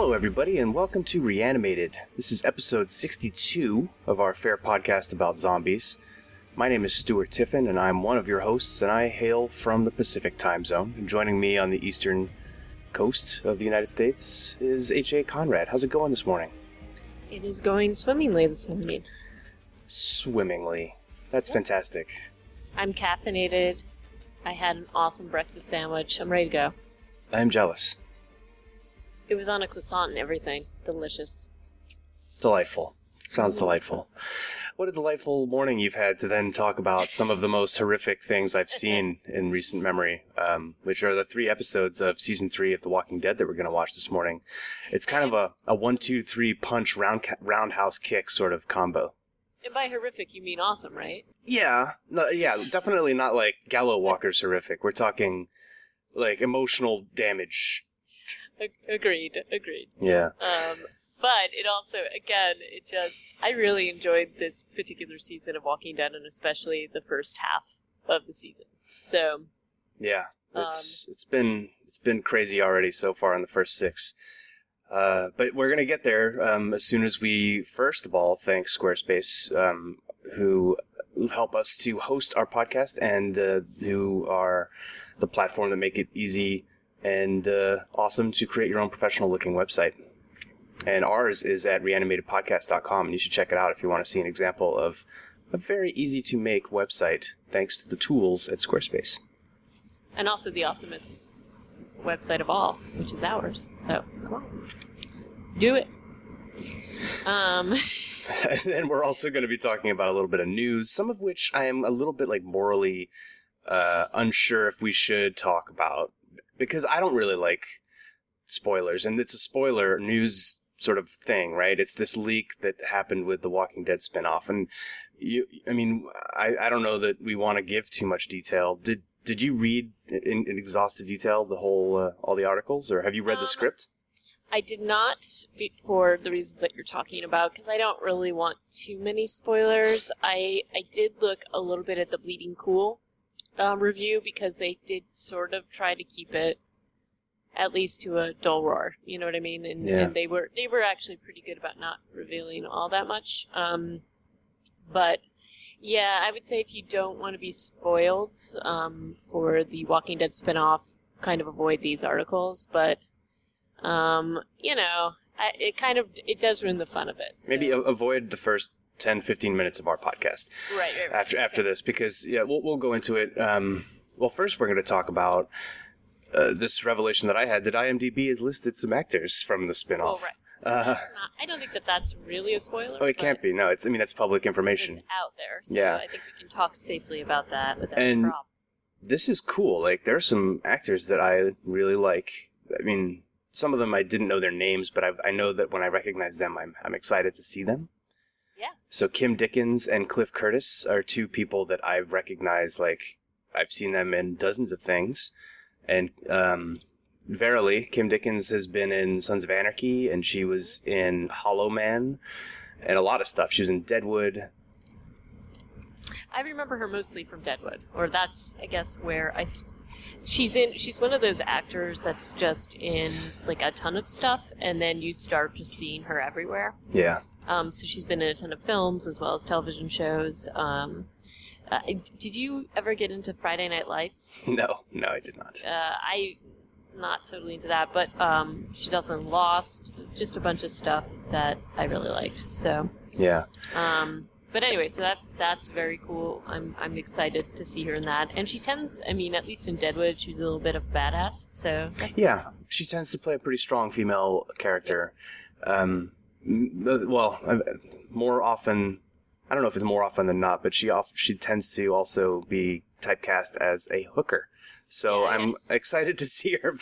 Hello, everybody, and welcome to Reanimated. This is episode 62 of our fair podcast about zombies. My name is Stuart Tiffin, and I'm one of your hosts, and I hail from the Pacific time zone. And joining me on the eastern coast of the United States is H.A. Conrad. How's it going this morning? It is going swimmingly this morning. Swimmingly. That's fantastic. I'm caffeinated. I had an awesome breakfast sandwich. I'm ready to go. I'm jealous. It was on a croissant and everything. Delicious. Delightful. Sounds delightful. What a delightful morning you've had to then talk about some of the most horrific things I've seen in recent memory, which are the 3 episodes of Season 3 of The Walking Dead that we're going to watch this morning. It's kind of a 1-2-3 punch roundhouse kick sort of combo. And by horrific, you mean awesome, right? Yeah. No, yeah, definitely not like Gallow Walker's horrific. We're talking like emotional damage. Agreed. Yeah. But it also, again, I really enjoyed this particular season of Walking Dead, and especially the first half of the season. So. Yeah, it's been crazy already so far in the first 6. But we're gonna get there as soon as we first of all thank Squarespace, who help us to host our podcast and who are the platform that make it easy and awesome to create your own professional-looking website. And ours is at reanimatedpodcast.com, and you should check it out if you want to see an example of a very easy-to-make website thanks to the tools at Squarespace. And also the awesomest website of all, which is ours. So, come on. Do it. And we're also going to be talking about a little bit of news, some of which I am a little bit morally unsure if we should talk about, because I don't really like spoilers, and it's a spoiler news sort of thing, right? It's this leak that happened with the Walking Dead spinoff, and I don't know that we want to give too much detail. Did you read in exhaustive detail the whole all the articles, or have you read the script? I did not, for the reasons that you're talking about, because I don't really want too many spoilers. I did look a little bit at the Bleeding Cool review, because they did sort of try to keep it at least to a dull roar, you know what I mean? And they were actually pretty good about not revealing all that much. But yeah, I would say if you don't want to be spoiled for the Walking Dead spinoff, kind of avoid these articles. But it does ruin the fun of it. So. Maybe avoid the first 10-15 minutes of our podcast. Right. After this, because we'll go into it. Well, first we're going to talk about this revelation that I had that IMDb has listed some actors from the spinoff. Oh, right. So I don't think that's really a spoiler. Oh, it can't be. No, it's public information. It's out there. So yeah. I think we can talk safely about that without a problem. This is cool. There are some actors that I really like. I mean, some of them I didn't know their names, but I know that when I recognize them, I'm excited to see them. Yeah. So Kim Dickens and Cliff Curtis are 2 people that I recognize. I've seen them in dozens of things. And verily, Kim Dickens has been in Sons of Anarchy, and she was in Hollow Man, and a lot of stuff. She was in Deadwood. I remember her mostly from Deadwood, or that's, I guess, where she's one of those actors that's just in a ton of stuff, and then you start just seeing her everywhere. Yeah. So she's been in a ton of films as well as television shows. Did you ever get into Friday Night Lights? No, I did not. I'm not totally into that, but she's also in Lost, just a bunch of stuff that I really liked. So yeah. But anyway, so that's very cool. I'm excited to see her in that, and she tends, at least in Deadwood, she's a little bit of a badass. So that's cool. She tends to play a pretty strong female character. More often. I don't know if it's more often than not, but she tends to also be typecast as a hooker. So yeah, I'm excited to see her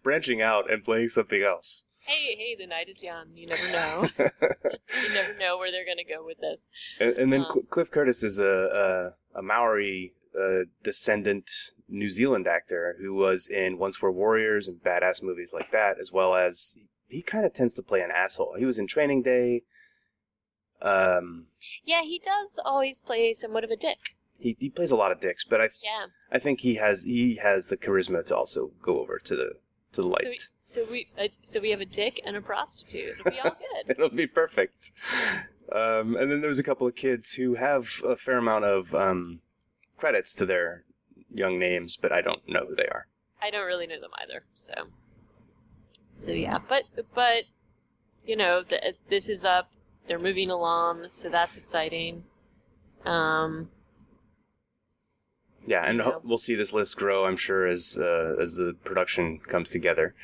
branching out and playing something else. Hey, the night is young. You never know. You never know where they're going to go with this. And then Cliff Curtis is a Maori descendant New Zealand actor who was in Once Were Warriors and badass movies like that, as well as he kind of tends to play an asshole. He was in Training Day. Yeah, he does always play somewhat of a dick. He plays a lot of dicks, but I think he has the charisma to also go over to the light. So we have a dick and a prostitute. It'll be all good. It'll be perfect. And then there's a couple of kids who have a fair amount of credits to their young names, but I don't know who they are. I don't really know them either. So yeah, but you know, this is up. They're moving along, so that's exciting. Yeah, and we'll see this list grow, I'm sure, as the production comes together.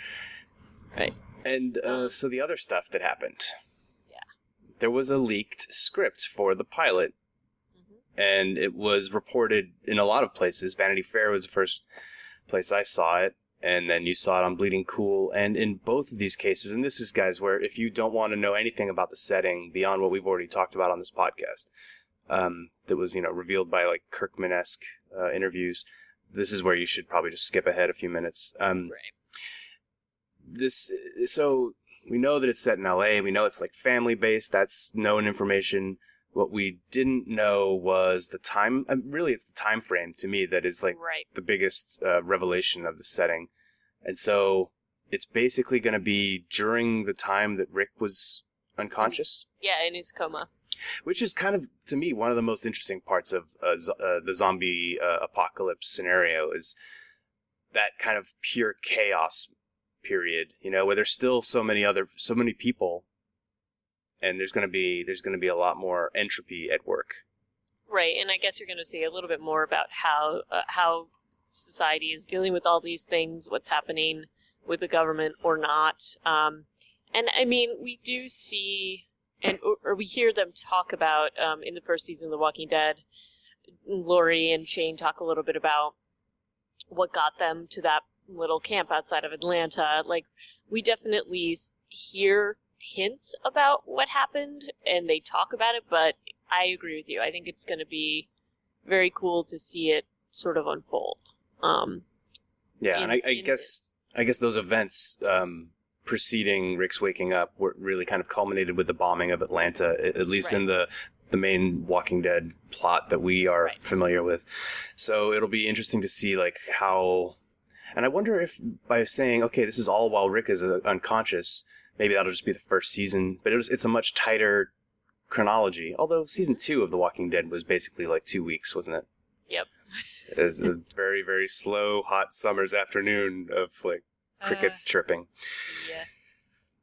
Right. And so the other stuff that happened. Yeah. There was a leaked script for the pilot, and it was reported in a lot of places. Vanity Fair was the first place I saw it, and then you saw it on Bleeding Cool. And in both of these cases, and this is, guys, where if you don't want to know anything about the setting beyond what we've already talked about on this podcast, that was, revealed by, like, Kirkman-esque interviews, this is where you should probably just skip ahead a few minutes. Right. So we know that it's set in LA. We know it's like family based. That's known information. What we didn't know was the time. Really, it's the time frame to me that is like the biggest revelation of the setting. And so it's basically going to be during the time that Rick was unconscious. In his coma. Which is kind of, to me, one of the most interesting parts of the zombie apocalypse scenario is that kind of pure chaos period, where there's still so many people, and there's going to be a lot more entropy at work. Right, and I guess you're going to see a little bit more about how society is dealing with all these things, what's happening with the government or not. And I mean, we do see, or we hear them talk about in the first season of The Walking Dead, Lori and Shane talk a little bit about what got them to that little camp outside of Atlanta. Like, we definitely hear hints about what happened, and they talk about it, but I agree with you. I think it's going to be very cool to see it sort of unfold. And I guess those events preceding Rick's waking up were really kind of culminated with the bombing of Atlanta, at least in the main Walking Dead plot that we are familiar with. So it'll be interesting to see like how, and I wonder if by saying, okay, this is all while Rick is unconscious, maybe that'll just be the first season, but it's a much tighter chronology. Although season 2 of The Walking Dead was basically like 2 weeks, wasn't it? Yep. It was a very, very slow, hot summer's afternoon of like crickets chirping. Yeah.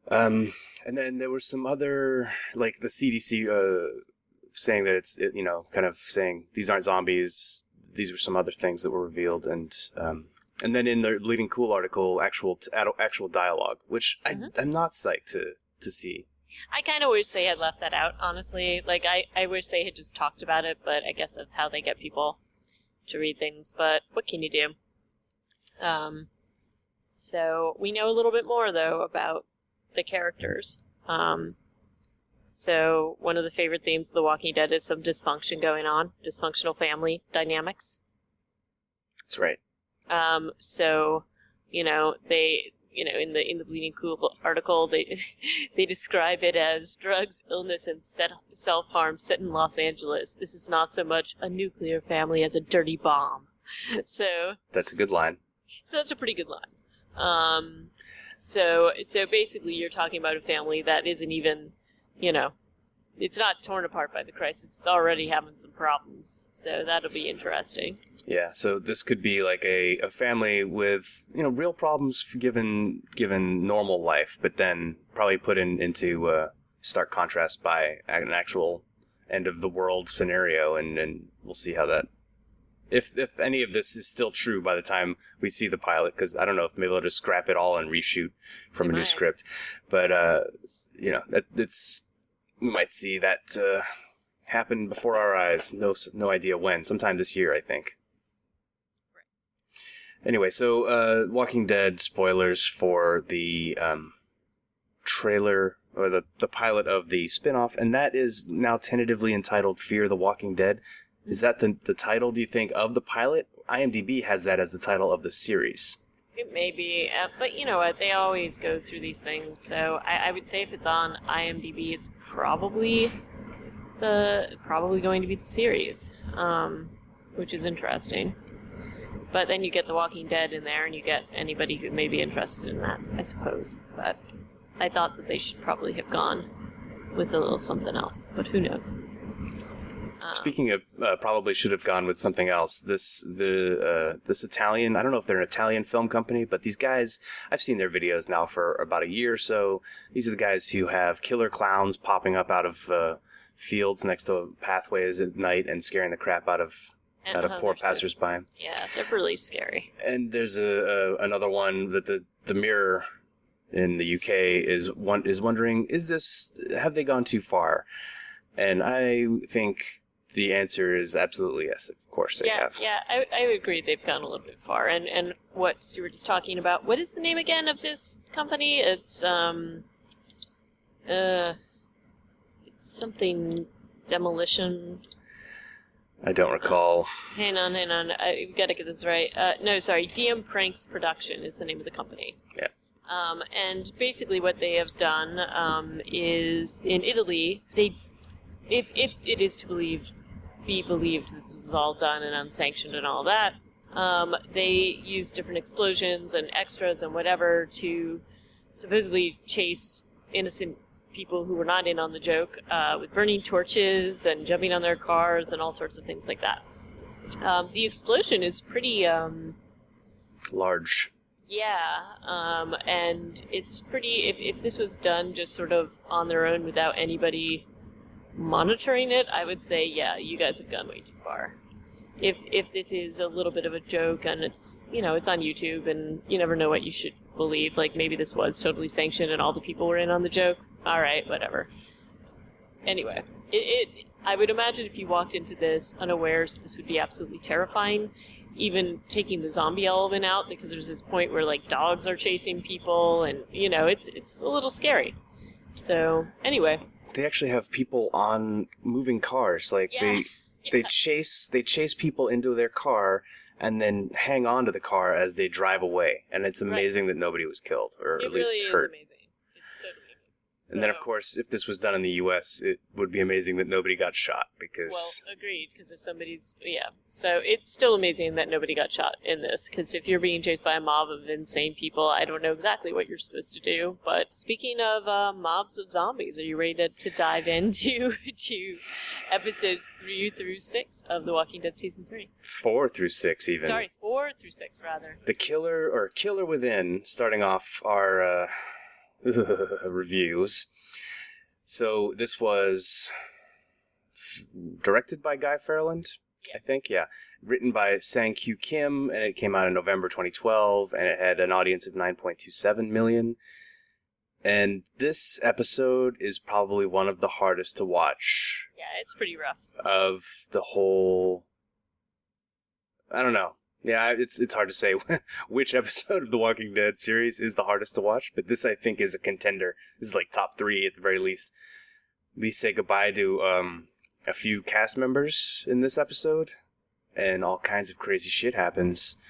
And then there were some other, like the CDC saying that it's kind of saying these aren't zombies. These were some other things that were revealed, and then in the Bleeding Cool article, actual dialogue, which I'm not psyched to see. I kind of wish they had left that out, honestly. Like, I wish they had just talked about it, but I guess that's how they get people to read things. But what can you do? So we know a little bit more, though, about the characters. So one of the favorite themes of The Walking Dead is some dysfunction going on, dysfunctional family dynamics. That's right. So, they, in the Bleeding Cool article, they describe it as drugs, illness, and self-harm set in Los Angeles. This is not so much a nuclear family as a dirty bomb. So that's a good line. So that's a pretty good line. So basically you're talking about a family that isn't even, it's not torn apart by the crisis. It's already having some problems. So that'll be interesting. Yeah, so this could be like a family with, real problems given normal life, but then probably put into stark contrast by an actual end of the world scenario, and we'll see how that, if any of this is still true by the time we see the pilot, because I don't know if maybe they'll just scrap it all and reshoot from a new script, but we might see that happen before our eyes. No idea when. Sometime this year, I think. Right. Anyway, so Walking Dead spoilers for the trailer or the pilot of the spinoff, and that is now tentatively entitled Fear the Walking Dead. Is that the title, do you think, of the pilot? IMDb has that as the title of the series. It may be, but you know what? They always go through these things. So I would say if it's on IMDb, it's probably going to be the series, which is interesting. But then you get The Walking Dead in there, and you get anybody who may be interested in that, I suppose. But I thought that they should probably have gone with a little something else, but who knows? Speaking of, probably should have gone with something else. This Italian, I don't know if they're an Italian film company, but these guys, I've seen their videos now for about a year or so. These are the guys who have killer clowns popping up out of fields next to pathways at night and scaring the crap out of poor passersby. Yeah, they're really scary. And there's another one that the Mirror in the UK is wondering, have they gone too far? And I think the answer is absolutely yes. Of course they have. Yeah, I would agree they've gone a little bit far. And what you were just talking about, what is the name again of this company? It's something demolition. I don't recall. Hang on. I've got to get this right. No, sorry. DM Pranks Production is the name of the company. Yeah. And basically what they have done is in Italy, if it is to be believed that this was all done and unsanctioned and all that, they use different explosions and extras and whatever to supposedly chase innocent people who were not in on the joke with burning torches and jumping on their cars and all sorts of things like that. The explosion is pretty large. Yeah, and it's pretty. If this was done just sort of on their own without anybody monitoring it, I would say, yeah, you guys have gone way too far. If this is a little bit of a joke and it's it's on YouTube and you never know what you should believe, like maybe this was totally sanctioned and all the people were in on the joke. All right, whatever. Anyway, I would imagine if you walked into this unawares, this would be absolutely terrifying. Even taking the zombie element out, because there's this point where like dogs are chasing people, and it's a little scary. So anyway, they actually have people on moving cars. Like they chase people into their car and then hang on to the car as they drive away. And it's amazing that nobody was killed or at least really hurt. Is amazing. It's totally amazing. And then, of course, if this was done in the U.S., it would be amazing that nobody got shot because... Well, agreed, because if somebody's... Yeah. So it's still amazing that nobody got shot in this, because if you're being chased by a mob of insane people, I don't know exactly what you're supposed to do. But speaking of mobs of zombies, are you ready to dive into to episodes 3 through 6 of The Walking Dead Season 3? 4 through 6, even. Sorry, 4 through 6, rather. The Killer Within, starting off our... reviews. So this was directed by Guy Fairland, I think, yeah. Written by Sang-Kyu Kim, and it came out in November 2012, and it had an audience of 9.27 million. And this episode is probably one of the hardest to watch. Yeah, it's pretty rough. Of the whole... I don't know. Yeah, it's hard to say which episode of the Walking Dead series is the hardest to watch, but this, I think, is a contender. This is like top 3 at the very least. We say goodbye to a few cast members in this episode, and all kinds of crazy shit happens.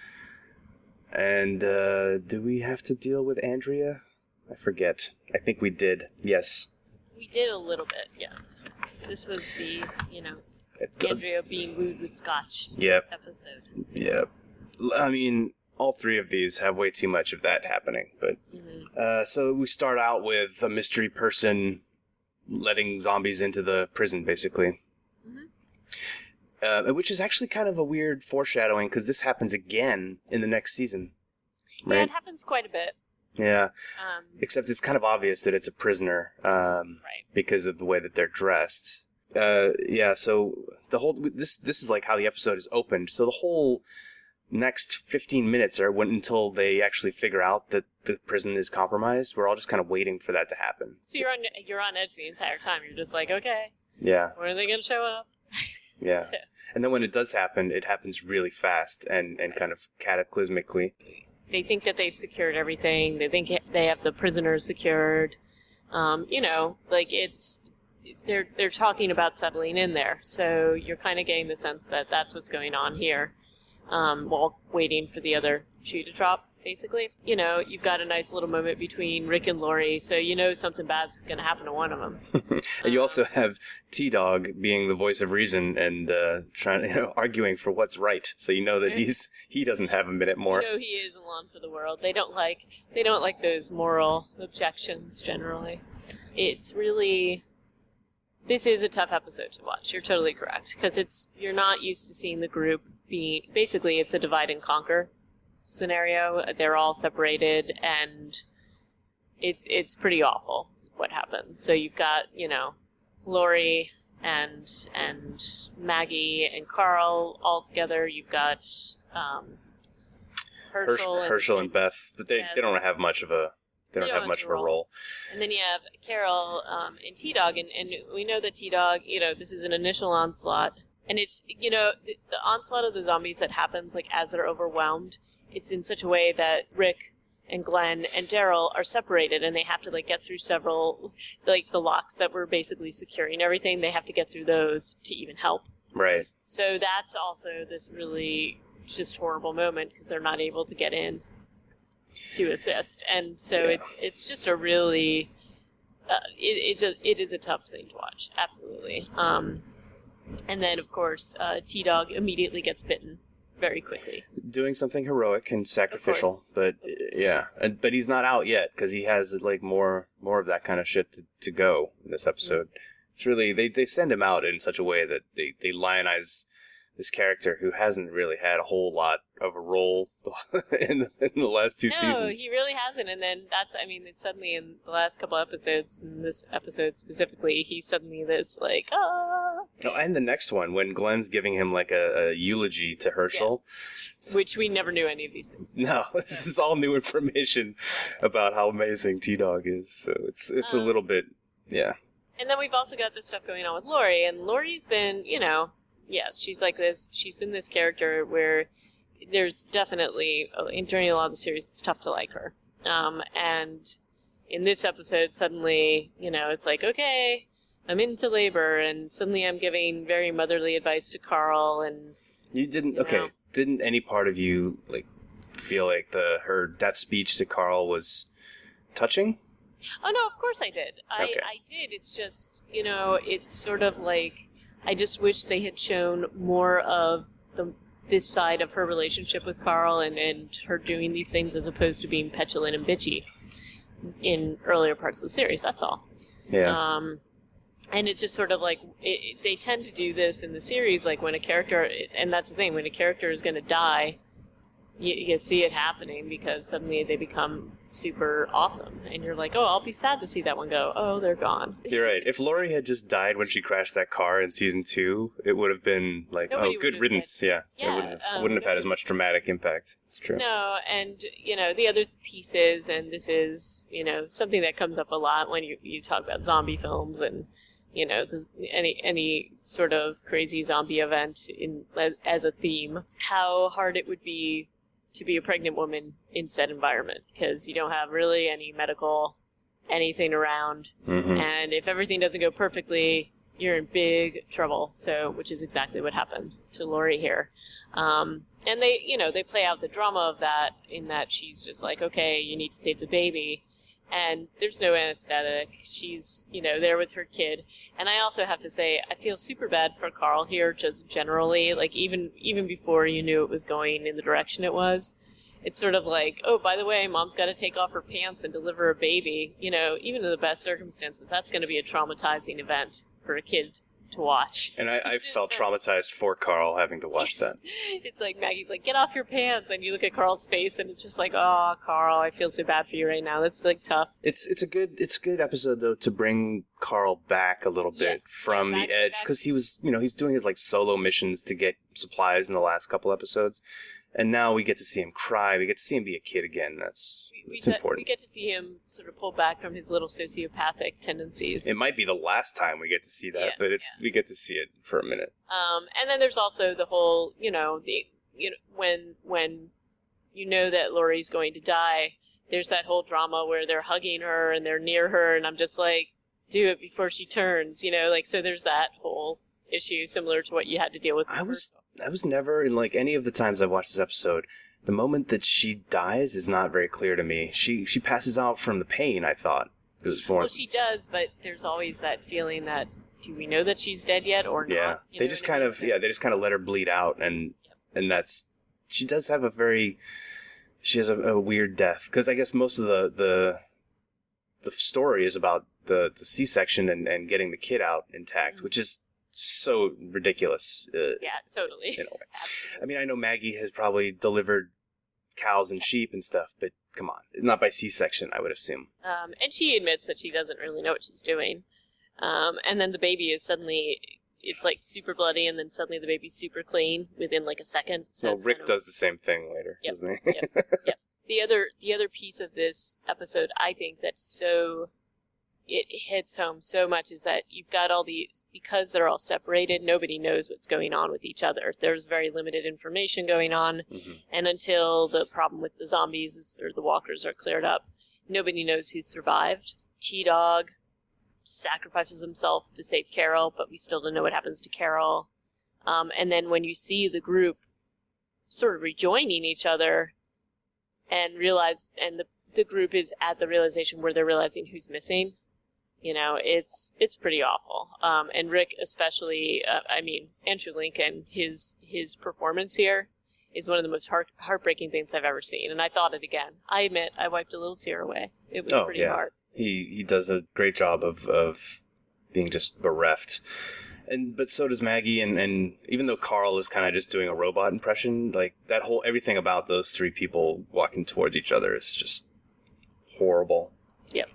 And do we have to deal with Andrea? I forget. I think we did. Yes. We did a little bit, yes. This was the, Andrea being wooed with scotch episode. Yep. I mean, all 3 of these have way too much of that happening. But so we start out with a mystery person letting zombies into the prison, basically. Which is actually kind of a weird foreshadowing, because this happens again in the next season. Right? Yeah, it happens quite a bit. Yeah. Except it's kind of obvious that it's a prisoner, right, because of the way that they're dressed. Yeah, so the whole... This is like how the episode is opened. So the whole next 15 minutes are until they actually figure out that the prison is compromised. We're all just kind of waiting for that to happen. So you're on edge the entire time. You're just like, okay. Yeah. When are they going to show up? Yeah. So. And then when it does happen, it happens really fast and kind of cataclysmically. They think that they've secured everything. They think they have the prisoners secured. Like they're talking about settling in there. So you're kind of getting the sense that that's what's going on here, while waiting for the other shoe to drop. basically. You know, you've got a nice little moment between Rick and Lori, so you know something bad's going to happen to one of them. And you also have T-Dog being the voice of reason and trying, arguing for what's right. So you know that he doesn't have a minute more. You know he is alone for the world. They don't like those moral objections generally. It's really... This is a tough episode to watch. You're totally correct. Because you're not used to seeing the group being... Basically, it's a divide and conquer scenario. They're all separated, and it's pretty awful what happens. So you've got, Lori and Maggie and Carl all together. You've got Herschel and Beth. They don't have much of a... They don't have much of a role. And then you have Carol and T-Dog, and we know that T-Dog, this is an initial onslaught. And it's, the onslaught of the zombies that happens, as they're overwhelmed, it's in such a way that Rick and Glenn and Daryl are separated, and they have to, get through several, the locks that were basically securing everything. They have to get through those to even help. Right. So that's also this really just horrible moment, because they're not able to get in to assist, and so it's just a really it is a tough thing to watch, absolutely. And then of course T-Dog immediately gets bitten very quickly, doing something heroic and sacrificial, but but he's not out yet because he has more of that kind of shit to go in this episode. It's really they send him out in such a way that they lionize this character who hasn't really had a whole lot of a role in the last two seasons. No, he really hasn't. And then it's suddenly in the last couple episodes, in this episode specifically, he's suddenly this No, and the next one, when Glenn's giving him a eulogy to Herschel. Yeah. Which we never knew any of these things. No, this is all new information about how amazing T-Dog is. So it's a little bit, yeah. And then we've also got this stuff going on with Lori, and Lori's been, yes, she's like this. She's been this character where there's definitely, during a lot of the series, it's tough to like her. And in this episode, suddenly, it's like, okay, I'm into labor, and suddenly I'm giving very motherly advice to Carl, and... Didn't any part of you, feel like that speech to Carl was touching? Oh, no, of course I did. I did. It's just, it's sort of like... I just wish they had shown more of this side of her relationship with Carl and her doing these things as opposed to being petulant and bitchy in earlier parts of the series, that's all. Yeah. And it's just sort of they tend to do this in the series, when a character, and that's the thing, when a character is going to die, you see it happening because suddenly they become super awesome. And you're like, oh, I'll be sad to see that one go. Oh, they're gone. You're right. If Lori had just died when she crashed that car in season 2, it would have been good riddance. It wouldn't have had as much dramatic impact. It's true. No, and, the other pieces, and this is, something that comes up a lot when you talk about zombie films and, any sort of crazy zombie event as a theme, how hard it would be to be a pregnant woman in said environment, because you don't have really any medical anything around, and if everything doesn't go perfectly, you're in big trouble. So, which is exactly what happened to Lori here, and they play out the drama of that in that she's just like, okay, you need to save the baby, and there's no anesthetic. She's there with her kid, and I also have to say I feel super bad for Carl here, just generally, even before you knew it was going in the direction it was. It's sort of like, oh, by the way, mom's got to take off her pants and deliver a baby. Even in the best circumstances, that's going to be a traumatizing event for a kid to watch. And I felt traumatized for Carl having to watch that. It's like Maggie's like, get off your pants, and you look at Carl's face, and it's just like, oh, Carl, I feel so bad for you right now. That's tough. It's a good episode though to bring Carl back a little bit from the edge, because he was he's doing his solo missions to get supplies in the last couple episodes. And now we get to see him cry. We get to see him be a kid again. That's important. We get to see him sort of pull back from his little sociopathic tendencies. It might be the last time we get to see that, but we get to see it for a minute. And then there's also the whole, when that Lori's going to die, there's that whole drama where they're hugging her and they're near her, and I'm just like, do it before she turns, so there's that whole issue similar to what you had to deal with. I was never, in any of the times I've watched this episode, the moment that she dies is not very clear to me. She passes out from the pain, I thought. It was more... Well, she does, but there's always that feeling that, do we know that she's dead yet or not? Yeah, they just kind of let her bleed out, and that's... She does have she has a weird death, because I guess most of the story is about the C-section and getting the kid out intact, which is so ridiculous. Yeah, totally. In a way. I mean, I know Maggie has probably delivered cows and sheep and stuff, but come on, not by C-section, I would assume. And she admits that she doesn't really know what she's doing. And then the baby is suddenly, it's like super bloody, and then suddenly the baby's super clean within like a second. So Rick does the same thing later, doesn't he? Yep. The other piece of this episode, I think, it hits home so much is that you've got all these, because they're all separated, nobody knows what's going on with each other. There's very limited information going on, and until the problem with the zombies or the walkers are cleared up, nobody knows who survived. T-Dog sacrifices himself to save Carol, but we still don't know what happens to Carol. And then when you see the group sort of rejoining each other and realize, and the group is at the realization where they're realizing who's missing, it's pretty awful. And Rick especially, Andrew Lincoln, his performance here is one of the most heartbreaking things I've ever seen. And I thought it again. I admit, I wiped a little tear away. It was pretty hard. He does a great job of being just bereft. But so does Maggie, and even though Carl is kind of just doing a robot impression, like everything about those three people walking towards each other is just horrible. Yep.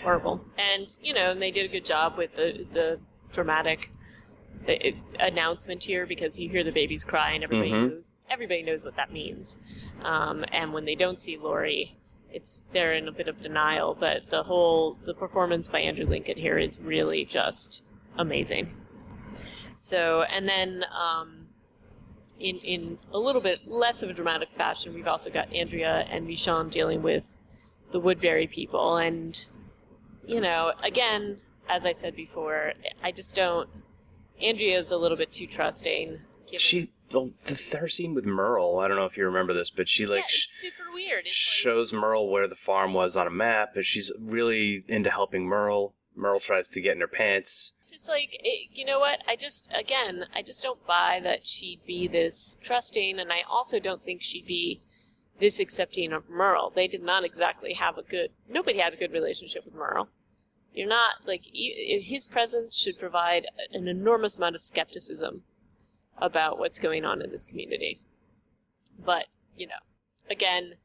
Horrible. And, they did a good job with the dramatic announcement here, because you hear the babies cry and everybody knows what that means. And when they don't see Laurie, they're in a bit of denial, but the performance by Andrew Lincoln here is really just amazing. So, and then in a little bit less of a dramatic fashion, we've also got Andrea and Michonne dealing with the Woodbury people, and again, as I said before, I just don't. Andrea's a little bit too trusting. Her scene with Merle, I don't know if you remember this, but she it's super weird. It's shows Merle where the farm was on a map, and she's really into helping Merle. Merle tries to get in her pants. It's just like, you know what? I just don't buy that she'd be this trusting, and I also don't think she'd be this accepting of Merle. They did not exactly nobody had a good relationship with Merle. You're not, his presence should provide an enormous amount of skepticism about what's going on in this community. But, again,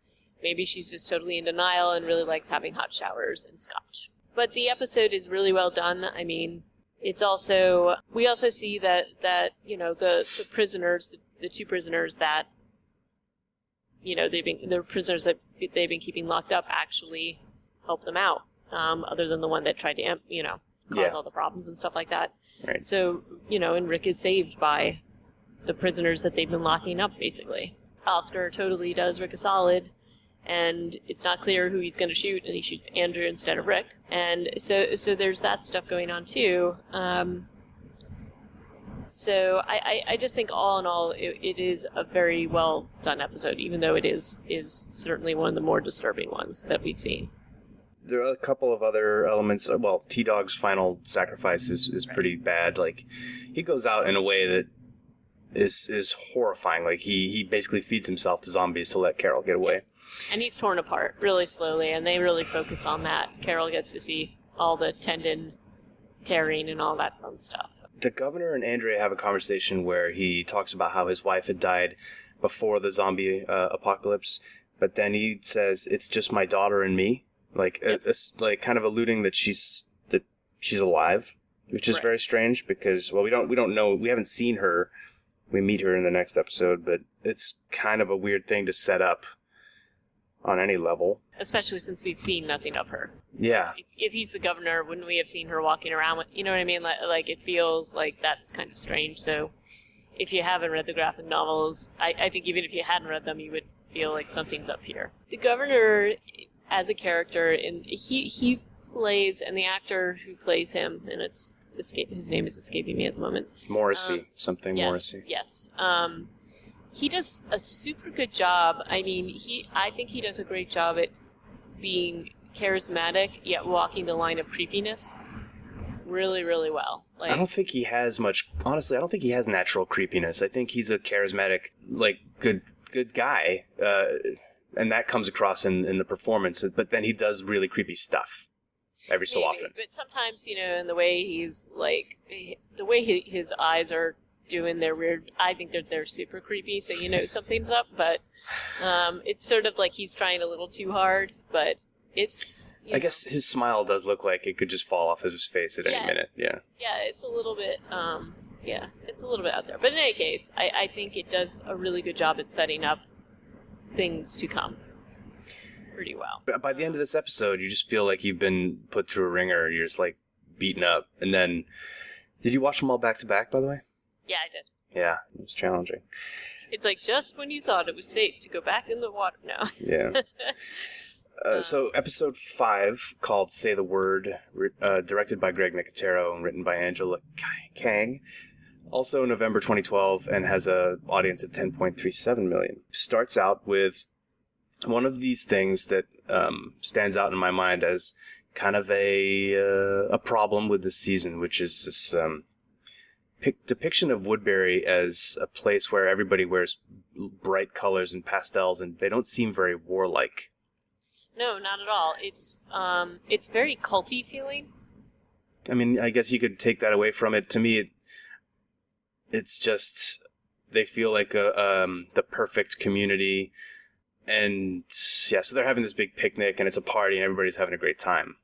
maybe she's just totally in denial and really likes having hot showers and scotch. But the episode is really well done. I mean, it's also, we also see that the prisoners, the two prisoners that, the prisoners that they've been keeping locked up actually help them out, other than the one that tried to, cause all the problems and stuff like that. Right. So, and Rick is saved by the prisoners that they've been locking up, basically. Oscar totally does Rick a solid, and it's not clear who he's going to shoot, and he shoots Andrew instead of Rick. And so there's that stuff going on, too. So I just think all in all, it is a very well done episode, even though it is certainly one of the more disturbing ones that we've seen. There are a couple of other elements. Well, T-Dog's final sacrifice is pretty bad. Like, he goes out in a way that is horrifying. Like, he basically feeds himself to zombies to let Carol get away. And he's torn apart really slowly, and they really focus on that. Carol gets to see all the tendon tearing and all that fun stuff. The governor and Andrea have a conversation where he talks about how his wife had died before the zombie apocalypse, but then he says, "It's just my daughter and me," like kind of alluding that she's alive, which is very strange because, well, we don't know, we haven't seen her. We meet her in the next episode, but it's kind of a weird thing to set up on any level. Especially since we've seen nothing of her. Yeah. If he's the governor, wouldn't we have seen her walking around with, you know what I mean? Like it feels like that's kind of strange. So if you haven't read the graphic novels, I think even if you hadn't read them, you would feel like something's up here. The governor, as a character, and he plays, and the actor who plays him, and his name is escaping me at the moment. Morrissey, Yes. he does a super good job. I mean, I think he does a great job at being charismatic, yet walking the line of creepiness really, really well. I don't think he has much, honestly, I don't think he has natural creepiness. I think he's a charismatic, good guy, and that comes across in the performance, but then he does really creepy stuff every so often. But sometimes, in the way he's, the way his eyes are doing their weird, I think they're super creepy, so something's up, but it's sort of like he's trying a little too hard, but it's... I guess his smile does look like it could just fall off his face at any minute, yeah. Yeah, it's a little bit, it's a little bit out there. But in any case, I think it does a really good job at setting up things to come pretty well. But by the end of this episode, you just feel like you've been put through a ringer, you're just, beaten up, and then... Did you watch them all back-to-back, by the way? Yeah, I did. Yeah, it was challenging. It's like just when you thought it was safe to go back in the water. No. Yeah. So episode 5, called Say the Word, directed by Greg Nicotero and written by Angela Kang. Also November 2012 and has an audience of 10.37 million. Starts out with one of these things that stands out in my mind as kind of a problem with this season, which is this depiction of Woodbury as a place where everybody wears bright colors and pastels, and they don't seem very warlike. No, not at all. It's very culty feeling. I mean, I guess you could take that away from it. To me, it's just they feel like the perfect community, and yeah, so they're having this big picnic, and it's a party, and everybody's having a great time.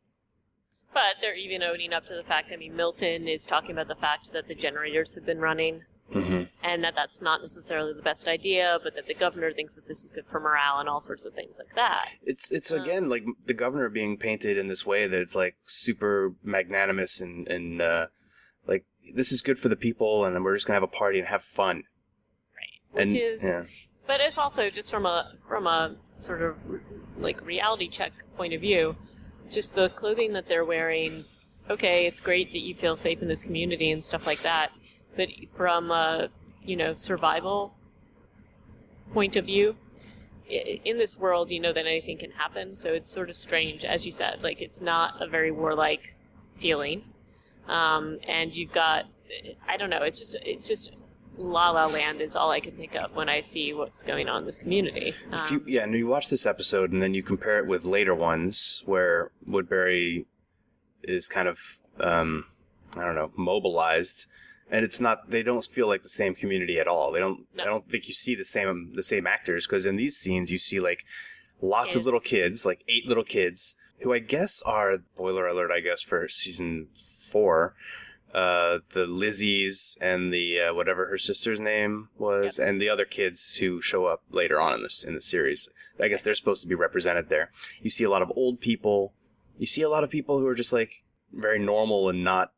But they're even owning up to the fact, Milton is talking about the fact that the generators have been running, and that's not necessarily the best idea, but that the governor thinks that this is good for morale and all sorts of things like that. It's again, like the governor being painted in this way that it's like super magnanimous and like this is good for the people, and we're just gonna have a party and have fun. Right. But it's also just from a sort of like reality check point of view. Just the clothing that they're wearing, okay, it's great that you feel safe in this community and stuff like that, but from a, survival point of view, in this world, that anything can happen, so it's sort of strange, as you said, like, it's not a very warlike feeling, and you've got, I don't know, it's just La La Land is all I can think of when I see what's going on in this community. And you watch this episode and then you compare it with later ones where Woodbury is kind of, mobilized, and it's not. They don't feel like the same community at all. They don't. No. I don't think you see the same actors, because in these scenes you see like lots of little kids, like 8 little kids, who I guess are, spoiler alert, I guess for season 4. The Lizzies and the whatever her sister's name was, and the other kids who show up later on in the series. I guess they're supposed to be represented there. You see a lot of old people. You see a lot of people who are just like very normal and not,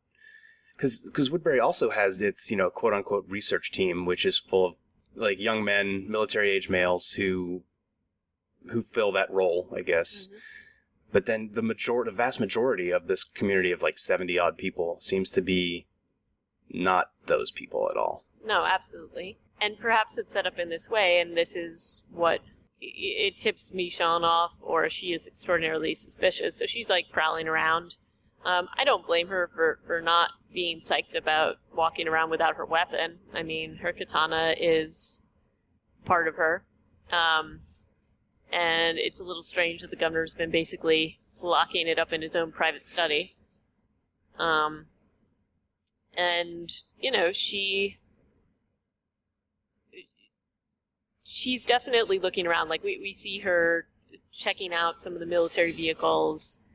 because Woodbury also has its quote unquote research team, which is full of like young men, military age males who fill that role, I guess. Mm-hmm. But then the vast majority of this community of like 70 odd people seems to be not those people at all. No, absolutely. And perhaps it's set up in this way, and this is what it tips Michonne off, or she is extraordinarily suspicious. So she's like prowling around. I don't blame her for not being psyched about walking around without her weapon. I mean, her katana is part of her. And it's a little strange that the governor's been basically locking it up in his own private study. And, she's definitely looking around. Like, we see her checking out some of the military vehicles.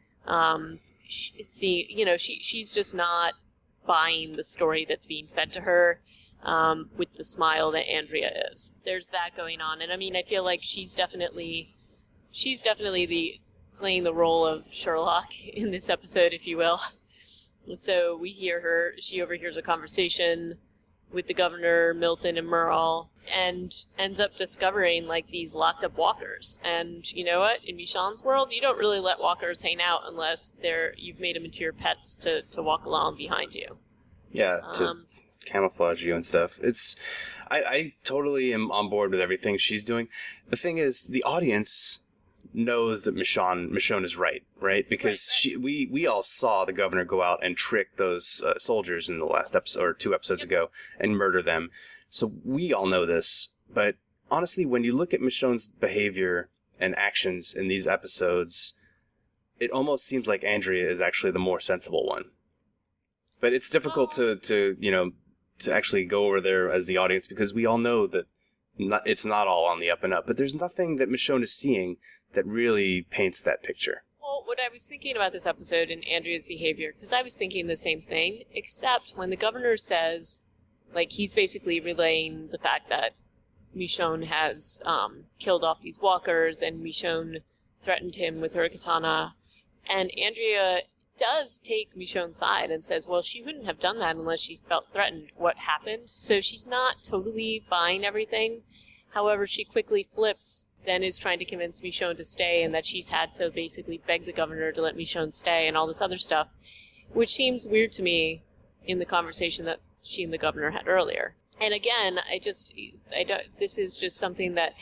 She's just not buying the story that's being fed to her. With the smile that Andrea is. There's that going on. And I mean, I feel like she's definitely playing the role of Sherlock in this episode, if you will. So she overhears a conversation with the governor, Milton, and Merle, and ends up discovering like these locked up walkers. And you know what? In Michonne's world, you don't really let walkers hang out unless you've made them into your pets to walk along behind you. Yeah, camouflage you and stuff. I totally am on board with everything she's doing. The thing is, the audience knows that Michonne is right? Because we all saw the governor go out and trick those soldiers in the last episode or 2 episodes ago and murder them. So we all know this. But honestly, when you look at Michonne's behavior and actions in these episodes, it almost seems like Andrea is actually the more sensible one. But it's difficult to actually go over there as the audience because we all know that it's not all on the up and up. But there's nothing that Michonne is seeing that really paints that picture. Well, what I was thinking about this episode and Andrea's behavior, because I was thinking the same thing, except when the governor says, like, he's basically relaying the fact that Michonne has killed off these walkers and Michonne threatened him with her katana, and Andrea does take Michonne's side and says, well, she wouldn't have done that unless she felt threatened. What happened? So she's not totally buying everything. However, she quickly flips, then is trying to convince Michonne to stay, and that she's had to basically beg the governor to let Michonne stay and all this other stuff, which seems weird to me in the conversation that she and the governor had earlier. And again, this is just something that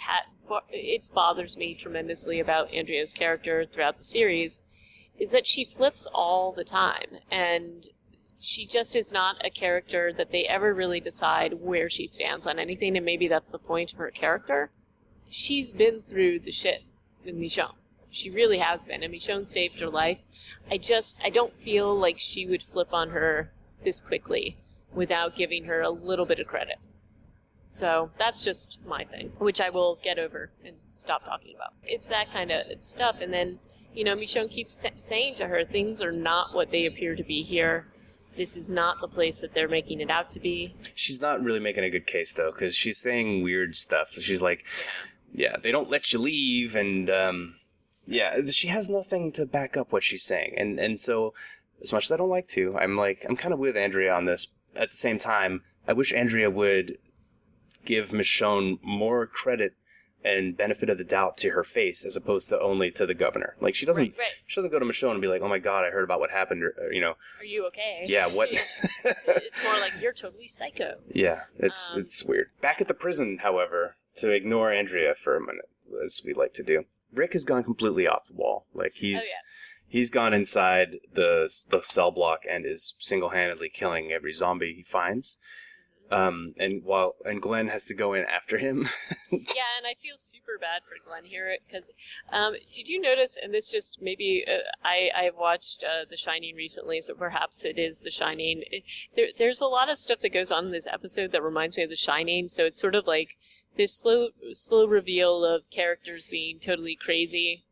it bothers me tremendously about Andrea's character throughout the series, is that she flips all the time, and she just is not a character that they ever really decide where she stands on anything, and maybe that's the point of her character. She's been through the shit with Michonne. She really has been, and Michonne saved her life. I don't feel like she would flip on her this quickly without giving her a little bit of credit. So that's just my thing, which I will get over and stop talking about. It's that kind of stuff, and then Michonne keeps saying to her, things are not what they appear to be here. This is not the place that they're making it out to be. She's not really making a good case, though, because she's saying weird stuff. So she's like, yeah, they don't let you leave, and, she has nothing to back up what she's saying. And so, as much as I don't like to, I'm kind of with Andrea on this. At the same time, I wish Andrea would give Michonne more credit and benefit of the doubt to her face as opposed to only to the governor. Like, she doesn't go to Michonne and be like, oh my god, I heard about what happened, or are you okay? Yeah, what? It's more like, you're totally psycho. Yeah, it's weird. Back at the prison, however, to ignore Andrea for a minute, as we like to do, Rick has gone completely off the wall. Like, he's gone inside the cell block and is single-handedly killing every zombie he finds. And Glenn has to go in after him. Yeah, and I feel super bad for Glenn here, because did you notice, and this just maybe, I've watched The Shining recently, so perhaps it is The Shining. There's a lot of stuff that goes on in this episode that reminds me of The Shining, so it's sort of like this slow reveal of characters being totally crazy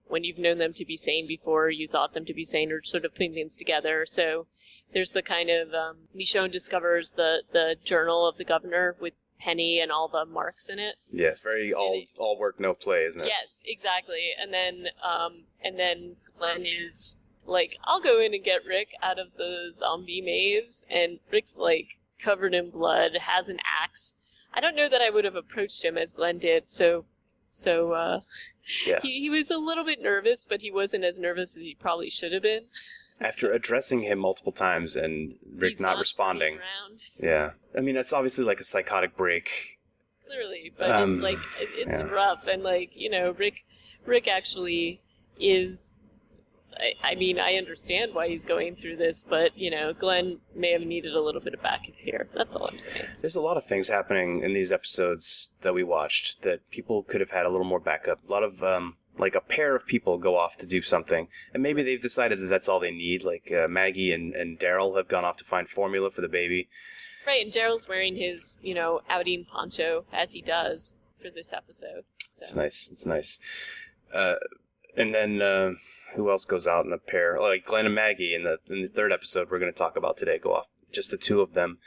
when you've known them to be sane before you thought them to be sane, or sort of putting things together. So there's the kind of, Michonne discovers the journal of the governor with Penny and all the marks in it. Yeah, it's very all work, no play, isn't it? Yes, exactly. And then Glenn is like, I'll go in and get Rick out of the zombie maze, and Rick's like covered in blood, has an axe. I don't know that I would have approached him as Glenn did, so yeah. He was a little bit nervous, but he wasn't as nervous as he probably should have been. After addressing him multiple times and Rick not responding. Yeah. I mean, that's obviously like a psychotic break. Clearly, but it's like, it's rough, and like, Rick actually is, I mean, I understand why he's going through this, but, Glenn may have needed a little bit of backup here. That's all I'm saying. There's a lot of things happening in these episodes that we watched that people could have had a little more backup. A lot of, like, a pair of people go off to do something, and maybe they've decided that that's all they need. Like, Maggie and Daryl have gone off to find formula for the baby. Right, and Daryl's wearing his, outing poncho, as he does, for this episode. So. It's nice. And then, who else goes out in a pair? Like Glenn and Maggie in the third episode we're going to talk about today go off. Just the two of them.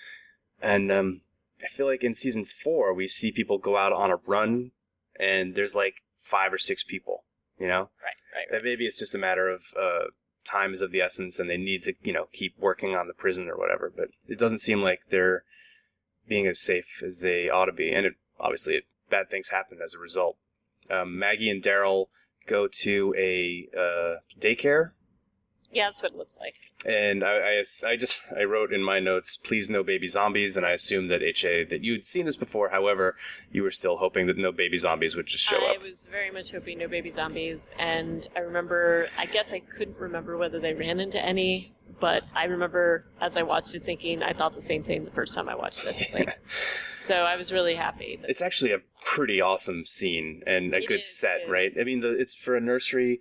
And I feel like in season 4 we see people go out on a run and there's like 5 or 6 people, Right. And maybe it's just a matter of time is of the essence and they need to, keep working on the prison or whatever. But it doesn't seem like they're being as safe as they ought to be. And obviously bad things happen as a result. Maggie and Daryl go to a daycare Yeah, that's what it looks like. And I wrote in my notes, please no baby zombies, and I assumed that that you'd seen this before. However, you were still hoping that no baby zombies would just show up. I was very much hoping no baby zombies, and I guess I couldn't remember whether they ran into any, but I remember as I watched it thinking I thought the same thing the first time I watched this. So I was really happy. It's actually a pretty awesome scene and a good set, right? I mean, it's for a nursery.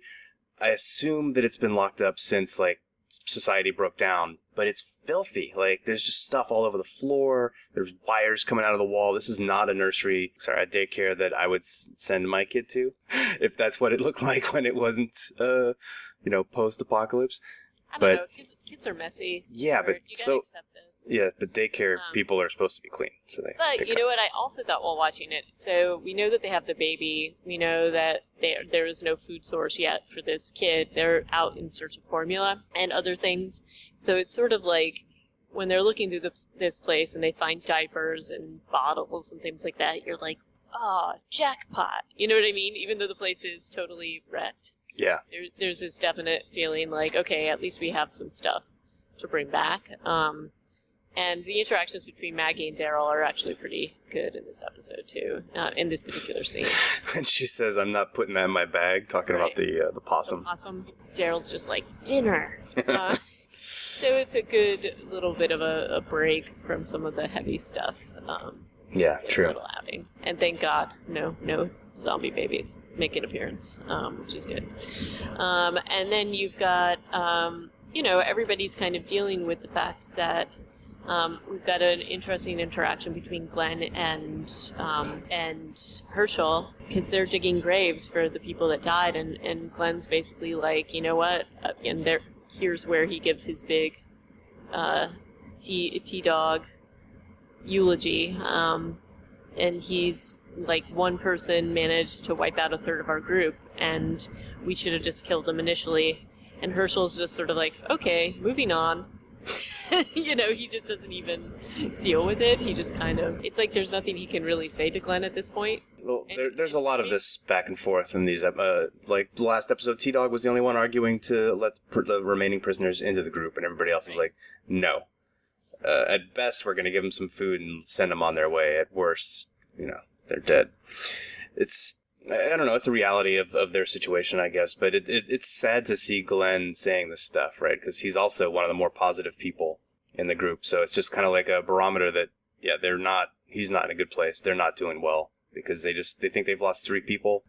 I assume that it's been locked up since, like, society broke down, but it's filthy. Like, there's just stuff all over the floor. There's wires coming out of the wall. This is not a a daycare that I would send my kid to, if that's what it looked like when it wasn't, post-apocalypse. I don't know. Kids are messy. Yeah, but you gotta accept this. Yeah, but daycare people are supposed to be clean, so they. But you know what? I also thought while watching it. So we know that they have the baby. We know that there is no food source yet for this kid. They're out in search of formula and other things. So it's sort of like when they're looking through this place and they find diapers and bottles and things like that. You're like, jackpot. You know what I mean? Even though the place is totally wrecked. Yeah. There's this definite feeling like, okay, at least we have some stuff to bring back. And the interactions between Maggie and Daryl are actually pretty good in this episode, too, in this particular scene. When she says, I'm not putting that in my bag, talking about the possum. The possum. Daryl's just like, dinner. So it's a good little bit of a break from some of the heavy stuff. Yeah, true. Little outing. And thank God, no zombie babies make an appearance, which is good. And then you've got, everybody's kind of dealing with the fact that we've got an interesting interaction between Glenn and Herschel, because they're digging graves for the people that died, and Glenn's basically like, you know what, and here's where he gives his big T-Dog eulogy, and he's like, one person managed to wipe out a third of our group, and we should have just killed them initially. And Herschel's just sort of like, okay, moving on. He just doesn't even deal with it. He just kind of, it's like there's nothing he can really say to Glenn at this point. Well, there's a lot of this back and forth in these, like the last episode, T-Dog was the only one arguing to let the remaining prisoners into the group, and everybody else is like, no. At best, we're going to give them some food and send them on their way. At worst, they're dead. I don't know, it's a reality of their situation, I guess, but it's sad to see Glenn saying this stuff, right? Because he's also one of the more positive people in the group, so it's just kind of like a barometer that, he's not in a good place. They're not doing well, because they think they've lost 3 people.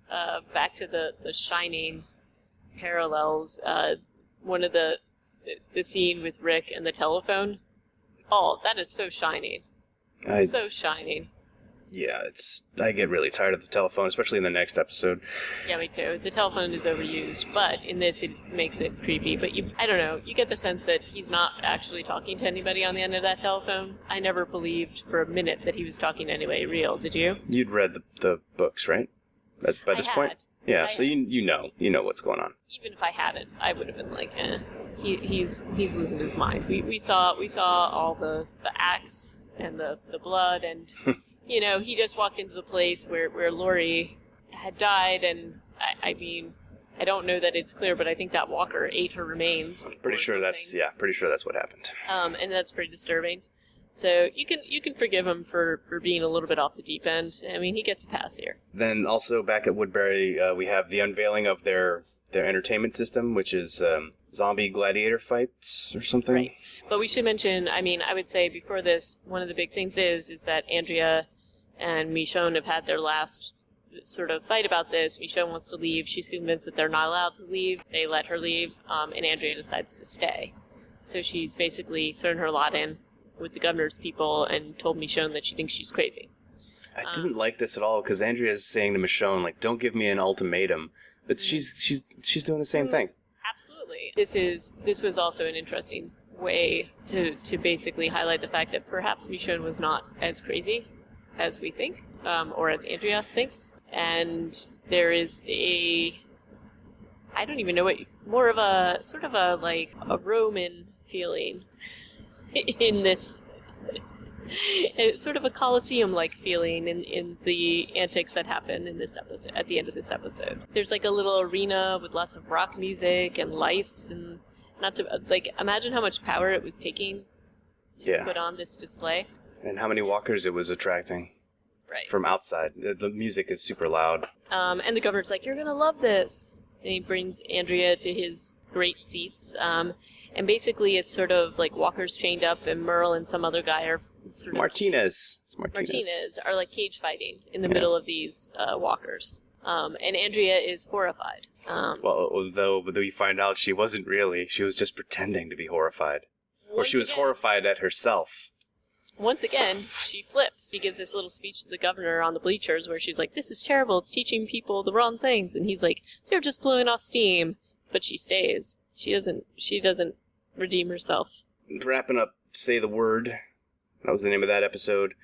Back to the Shining parallels, one of the scene with Rick and the telephone. Oh, that is so Shining. So Shining. Yeah, I get really tired of the telephone, especially in the next episode. Yeah, me too. The telephone is overused, but in this it makes it creepy. But I don't know, you get the sense that he's not actually talking to anybody on the end of that telephone. I never believed for a minute that he was talking to anybody real, did you? You'd read the books, right? By this point? Yeah, so you know what's going on. Even if I hadn't, I would have been like, he's losing his mind. We saw all the axe and the blood, and he just walked into the place where Lori had died, and I mean, I don't know that it's clear, but I think that walker ate her remains. Pretty sure that's what happened. And that's pretty disturbing. So you can forgive him for being a little bit off the deep end. I mean, he gets a pass here. Then also back at Woodbury, we have the unveiling of their entertainment system, which is zombie gladiator fights or something. Right. But we should mention, I mean, I would say before this, one of the big things is that Andrea and Michonne have had their last sort of fight about this. Michonne wants to leave. She's convinced that they're not allowed to leave. They let her leave, and Andrea decides to stay. So she's basically thrown her lot in with the governor's people and told Michonne that she thinks she's crazy. I didn't like this at all, because Andrea's saying to Michonne, like, don't give me an ultimatum. But she's doing the same thing. Absolutely. This was also an interesting way to basically highlight the fact that perhaps Michonne was not as crazy as we think, or as Andrea thinks. And there is I don't even know what, more of a sort of a Roman feeling in this, sort of a Colosseum-like feeling in the antics that happen in this episode, at the end of this episode. There's like a little arena with lots of rock music and lights, and not to, like, imagine how much power it was taking to put on this display. And how many walkers it was attracting. Right. From outside. The music is super loud. And the governor's like, you're going to love this. And he brings Andrea to his great seats. And basically it's sort of like walkers chained up, and Merle and some other guy are sort of... Martinez are like cage fighting in the middle of these walkers. And Andrea is horrified. Well, although we find out she wasn't really. She was just pretending to be horrified. Or she was horrified at herself. Once again, she flips. She gives this little speech to the governor on the bleachers where she's like, this is terrible. It's teaching people the wrong things. And he's like, they're just blowing off steam. But she stays. She doesn't redeem herself. Wrapping up, Say the Word. That was the name of that episode.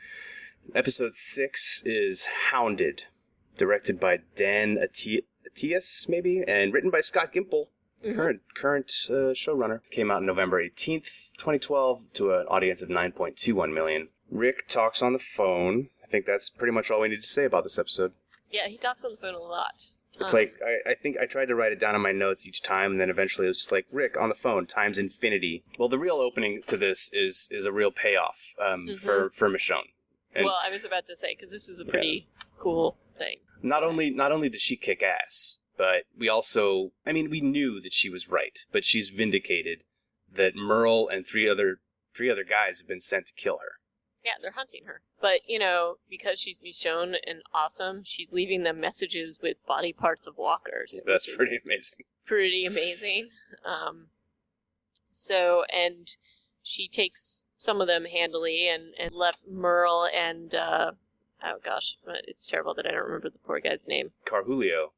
Episode 6 is Hounded. Directed by Dan Atias, maybe? And written by Scott Gimple. Current showrunner. Came out November 18th, 2012, to an audience of 9.21 million. Rick talks on the phone. I think that's pretty much all we need to say about this episode. Yeah, he talks on the phone a lot. It's like, I think I tried to write it down in my notes each time, and then eventually it was just like, Rick on the phone, times infinity. Well, the real opening to this is a real payoff for Michonne. And well, I was about to say, because this is a pretty cool thing. Not only does she kick ass, but we also, we knew that she was right, but she's vindicated that Merle and three other guys have been sent to kill her. Yeah, they're hunting her. But, because she's Michonne and awesome, she's leaving them messages with body parts of walkers. Yeah, that's pretty amazing. Pretty amazing. And she takes some of them handily and left Merle and, oh gosh, it's terrible that I don't remember the poor guy's name. Carhulio,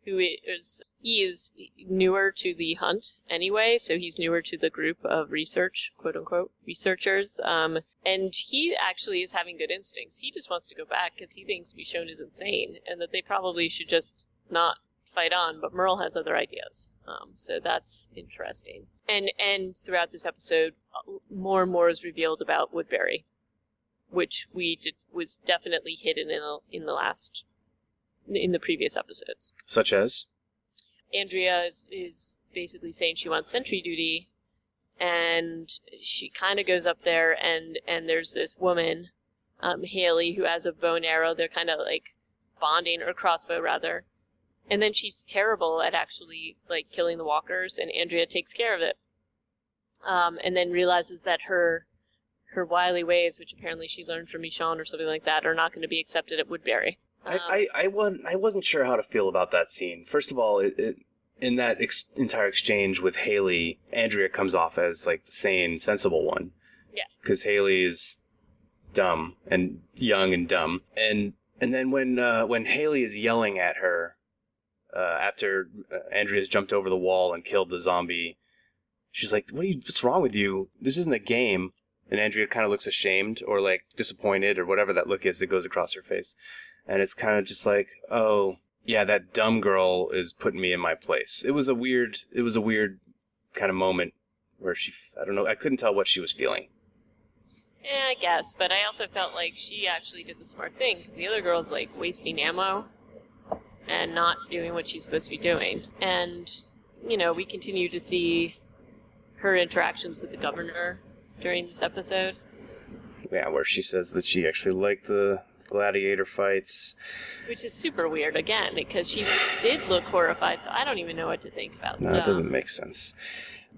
he is newer to the hunt anyway, so he's newer to the group of research, quote-unquote, researchers, and he actually is having good instincts. He just wants to go back because he thinks Michonne is insane, and that they probably should just not fight on, but Merle has other ideas, so that's interesting. And throughout this episode, more and more is revealed about Woodbury, which was definitely hidden in the previous episodes. Such as? Andrea is basically saying she wants sentry duty, and she kind of goes up there, and there's this woman, Haley, who has a bow and arrow. They're kind of like bonding, or crossbow rather. And then she's terrible at actually like killing the walkers, and Andrea takes care of it. And then realizes that her wily ways, which apparently she learned from Michonne or something like that, are not going to be accepted at Woodbury. I wasn't sure how to feel about that scene. First of all, in that entire exchange with Haley, Andrea comes off as like the sane, sensible one. Yeah. Because Haley is dumb and young and dumb, and then when Haley is yelling at her after Andrea's jumped over the wall and killed the zombie, she's like, "What's wrong with you? This isn't a game." And Andrea kind of looks ashamed or like disappointed or whatever that look is that goes across her face. And it's kind of just like, oh, yeah, that dumb girl is putting me in my place. It was a weird kind of moment where I don't know, I couldn't tell what she was feeling. Yeah, I guess, but I also felt like she actually did the smart thing, because the other girl's like wasting ammo and not doing what she's supposed to be doing. And, we continue to see her interactions with the governor during this episode. Yeah, where she says that she actually liked the gladiator fights. Which is super weird, again, because she did look horrified, so I don't even know what to think about that. No, it doesn't make sense.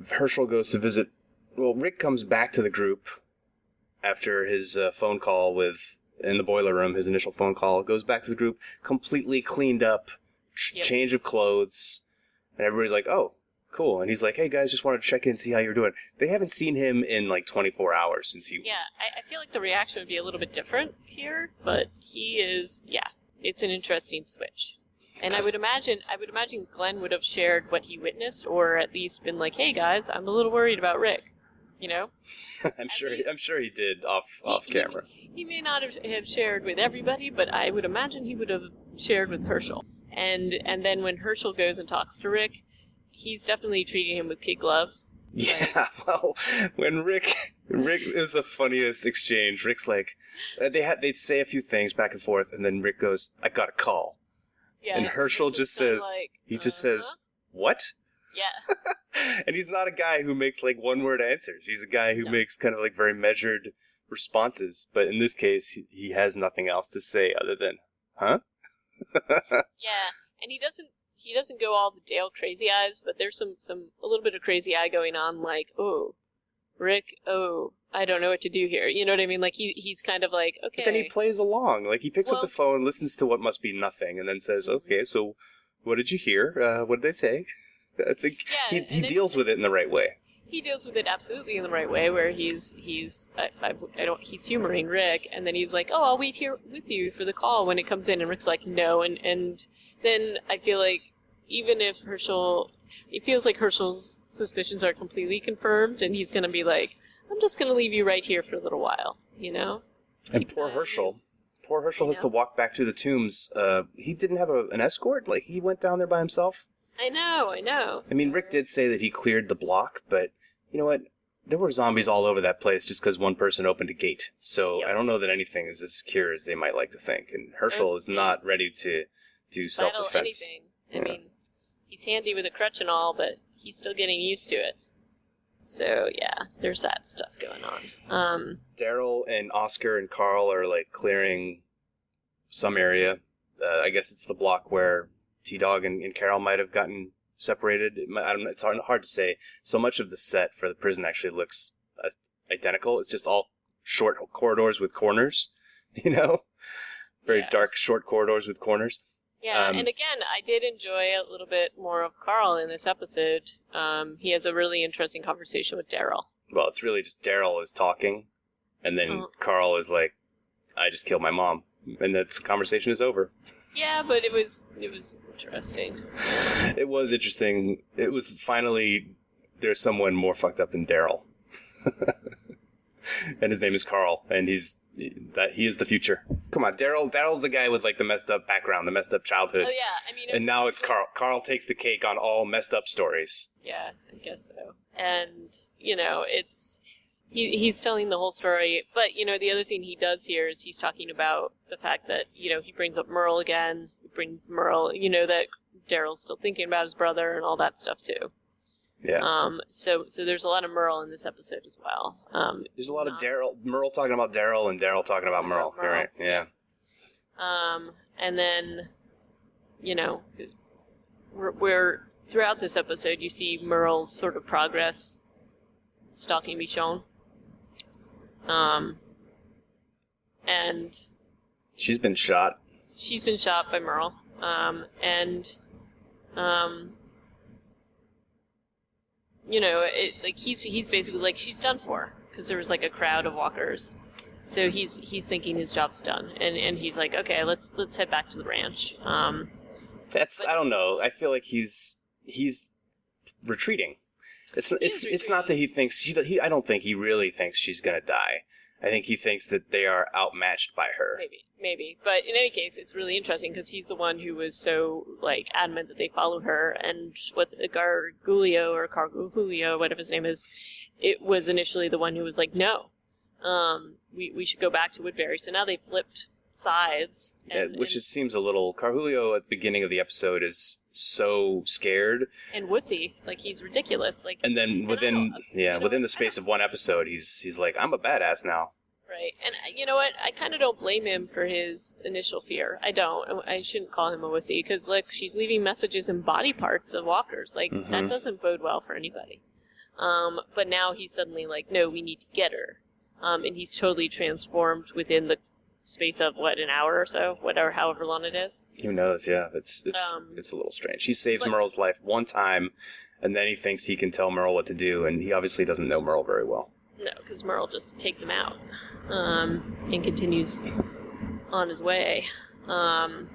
Herschel goes to visit... Well, Rick comes back to the group after his phone call in the boiler room, his initial phone call, goes back to the group, completely cleaned up, change of clothes, and everybody's like, oh, cool. And he's like, hey, guys, just wanted to check in and see how you're doing. They haven't seen him in like 24 hours since he... Yeah, I feel like the reaction would be a little bit different here, but he is, it's an interesting switch. And I would imagine Glenn would have shared what he witnessed, or at least been like, hey, guys, I'm a little worried about Rick, I'm sure he did off camera. He may not have shared with everybody, but I would imagine he would have shared with Herschel. And then when Herschel goes and talks to Rick, he's definitely treating him with kid gloves. Yeah, well, when Rick is the funniest exchange. Rick's like, they'd say a few things back and forth, and then Rick goes, I got a call. Yeah, and Herschel just says, just says, what? Yeah. And he's not a guy who makes like one-word answers. He's a guy who makes kind of like very measured responses. But in this case, he has nothing else to say other than, huh? Yeah, and he doesn't go all the Dale crazy eyes, but there's a little bit of crazy eye going on, like, oh, Rick, oh, I don't know what to do here. You know what I mean? Like he's kind of like, okay. But then he plays along. Like he picks up the phone, listens to what must be nothing, and then says, okay, so what did you hear? What did they say? I think he deals with it in the right way. He deals with it absolutely in the right way, where he's humoring Rick, and then he's like, oh, I'll wait here with you for the call when it comes in, and Rick's like, no, and then I feel like even if it feels like Herschel's suspicions are completely confirmed, and he's going to be like, I'm just going to leave you right here for a little while, you know? And poor Herschel has to walk back to the tombs. He didn't have an escort? Like, he went down there by himself? I know. I mean, Rick did say that he cleared the block, but you know what? There were zombies all over that place just because one person opened a gate. So I don't know that anything is as secure as they might like to think. And Herschel is not ready to do self-defense. I mean, he's handy with a crutch and all, but he's still getting used to it. So, yeah, there's that stuff going on. Daryl and Oscar and Carl are, like, clearing some area. I guess it's the block where T-Dog and Carol might have gotten separated. It's hard to say. So much of the set for the prison actually looks identical. It's just all short corridors with corners, you know? Very dark, short corridors with corners. Yeah, and again, I did enjoy a little bit more of Carl in this episode. He has a really interesting conversation with Daryl. Well, it's really just Daryl is talking, and then Carl is like, I just killed my mom. And that conversation is over. Yeah, but it was interesting. It was interesting. It was finally, there's someone more fucked up than Daryl. And his name is Carl, and he is the future. Come on, Daryl's the guy with like the messed up background, the messed up childhood. Oh yeah, I mean. And now it's Carl. Carl takes the cake on all messed up stories. Yeah, I guess so. And he's telling the whole story, but the other thing he does here is he's talking about the fact that he brings up Merle again. He brings Merle, that Daryl's still thinking about his brother and all that stuff too. Yeah. So there's a lot of Merle in this episode as well. There's a lot of Merle talking about Daryl and Daryl talking about Merle. You're right. Yeah. And then, we're throughout this episode, you see Merle's sort of progress stalking Michonne. And she's been shot. She's been shot by Merle. He's basically like, she's done for, because there was like a crowd of walkers. So he's thinking his job's done, and he's like, okay, let's head back to the ranch. I don't know. I feel like he's retreating. It's not that he thinks I don't think he really thinks she's gonna die. I think he thinks that they are outmatched by her. Maybe. But in any case, it's really interesting because he's the one who was so adamant that they follow her. And Gargulio, whatever his name is, it was initially the one who was like, no, we should go back to Woodbury. So now they flipped sides. Which seems a little... Cargulio at the beginning of the episode is so scared. And wussy. Like, he's ridiculous. And then within the space of one episode, he's like, I'm a badass now. Right. And you know what? I kind of don't blame him for his initial fear. I don't. I shouldn't call him a wussy, because, she's leaving messages in body parts of walkers. That doesn't bode well for anybody. But now he's suddenly like, no, we need to get her. And he's totally transformed within the space of, an hour or so? However long it is. Who knows, yeah. It's a little strange. He saves Merle's life one time, and then he thinks he can tell Merle what to do, and he obviously doesn't know Merle very well. No, because Merle just takes him out. And continues on his way. So,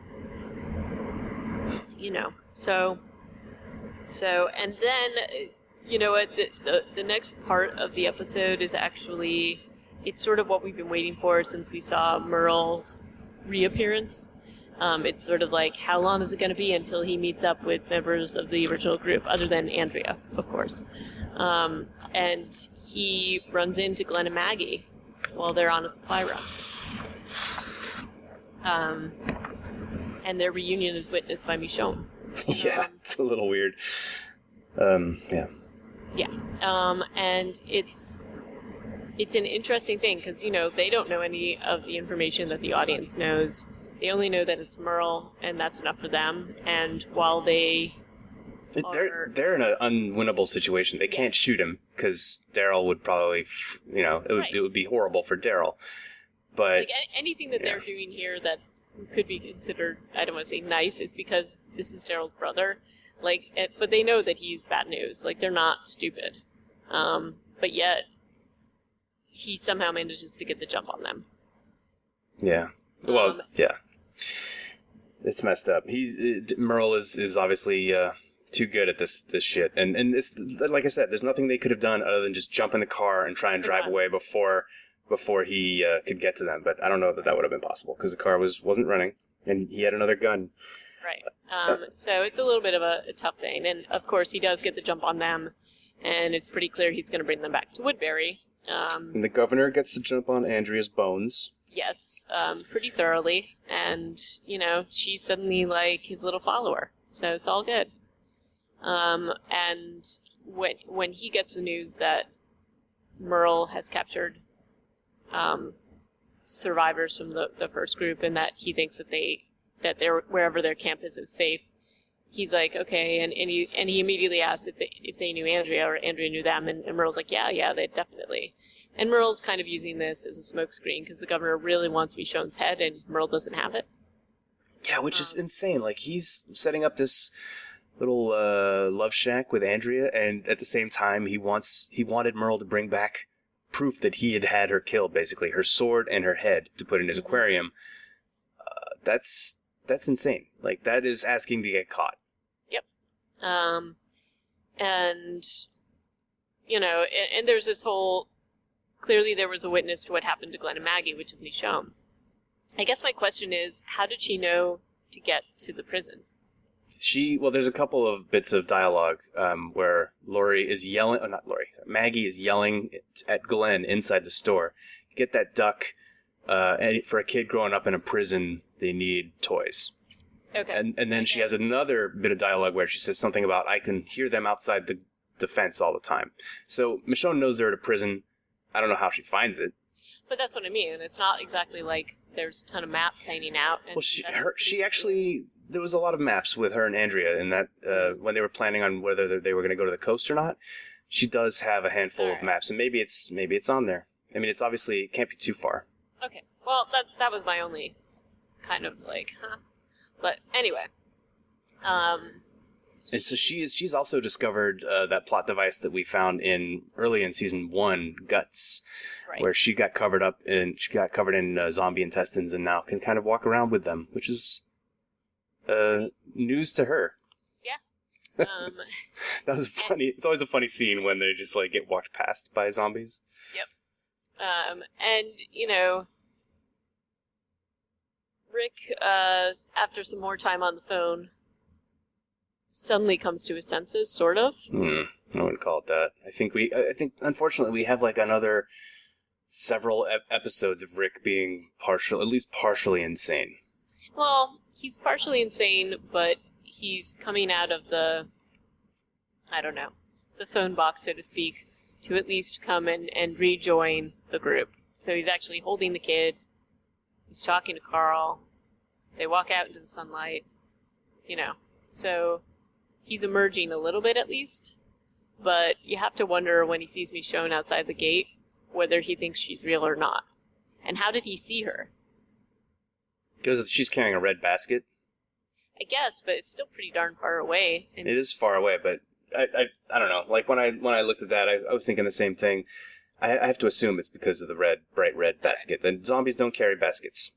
and then, what, the next part of the episode is actually, it's sort of what we've been waiting for since we saw Merle's reappearance. It's sort of like, how long is it going to be until he meets up with members of the original group, other than Andrea, of course. And he runs into Glenn and Maggie while they're on a supply run. And their reunion is witnessed by Michonne. Yeah, it's a little weird. Yeah. Yeah. And it's an interesting thing because, they don't know any of the information that the audience knows. They only know that it's Merle, and that's enough for them. And while they they're in an unwinnable situation. They can't shoot him because Daryl would probably, it would be horrible for Daryl. But like anything that they're doing here that could be considered, I don't want to say nice, is because this is Daryl's brother. But they know that he's bad news. Like, they're not stupid. But yet, he somehow manages to get the jump on them. Yeah. Well, yeah. It's messed up. Merle is obviously too good at this shit, and it's like I said, there's nothing they could have done other than just jump in the car and try and drive away before he could get to them. But I don't know that would have been possible because the car wasn't running, and he had another gun. Right. So it's a little bit of a tough thing, and of course he does get the jump on them, and it's pretty clear he's going to bring them back to Woodbury. And the governor gets the jump on Andrea's bones. Yes, pretty thoroughly, and she's suddenly like his little follower, so it's all good. And when he gets the news that Merle has captured survivors from the first group, and that he thinks that they're wherever their camp is safe, he's like, okay, and he immediately asks if they knew Andrea or Andrea knew them, and Merle's like, yeah, they definitely. And Merle's kind of using this as a smokescreen because the governor really wants Michonne's head, and Merle doesn't have it. Yeah, which is insane. Like, he's setting up this little love shack with Andrea, and at the same time, he wanted Merle to bring back proof that he had her killed, basically, her sword and her head, to put in his aquarium. That's insane. Like, that is asking to get caught. Yep. And there's this whole. Clearly, there was a witness to what happened to Glenn and Maggie, which is Michonne. I guess my question is, how did she know to get to the prison? There's a couple of bits of dialogue where Maggie is yelling at Glenn inside the store. Get that duck. And for a kid growing up in a prison, they need toys. Okay. And then she has another bit of dialogue where she says something about, I can hear them outside the fence all the time. So Michonne knows they're at a prison. I don't know how she finds it. But that's what I mean. It's not exactly like there's a ton of maps hanging out. And she actually, there was a lot of maps with her and Andrea in that when they were planning on whether they were going to go to the coast or not. She does have a handful of maps, and maybe it's on there. I mean, it can't be too far. Okay. Well, that was my only kind of like, huh? But anyway. And so she's also discovered that plot device that we found early in season 1, Guts, where she got covered in zombie intestines and now can kind of walk around with them, which is news to her. Yeah. That was funny. It's always a funny scene when they just like get walked past by zombies. Yep. And Rick, after some more time on the phone, suddenly comes to his senses, sort of. I wouldn't call it that. I think unfortunately we have like another several episodes of Rick being at least partially insane. Well, he's partially insane, but he's coming out of the phone box, so to speak, to at least come and rejoin the group. So he's actually holding the kid. He's talking to Carl. They walk out into the sunlight. So he's emerging a little bit at least, but you have to wonder when he sees Michonne outside the gate whether he thinks she's real or not. And how did he see her? Because she's carrying a red basket. I guess, but it's still pretty darn far away. And it is far away, but I don't know. Like when I looked at that, I was thinking the same thing. I have to assume it's because of the bright red basket. The zombies don't carry baskets.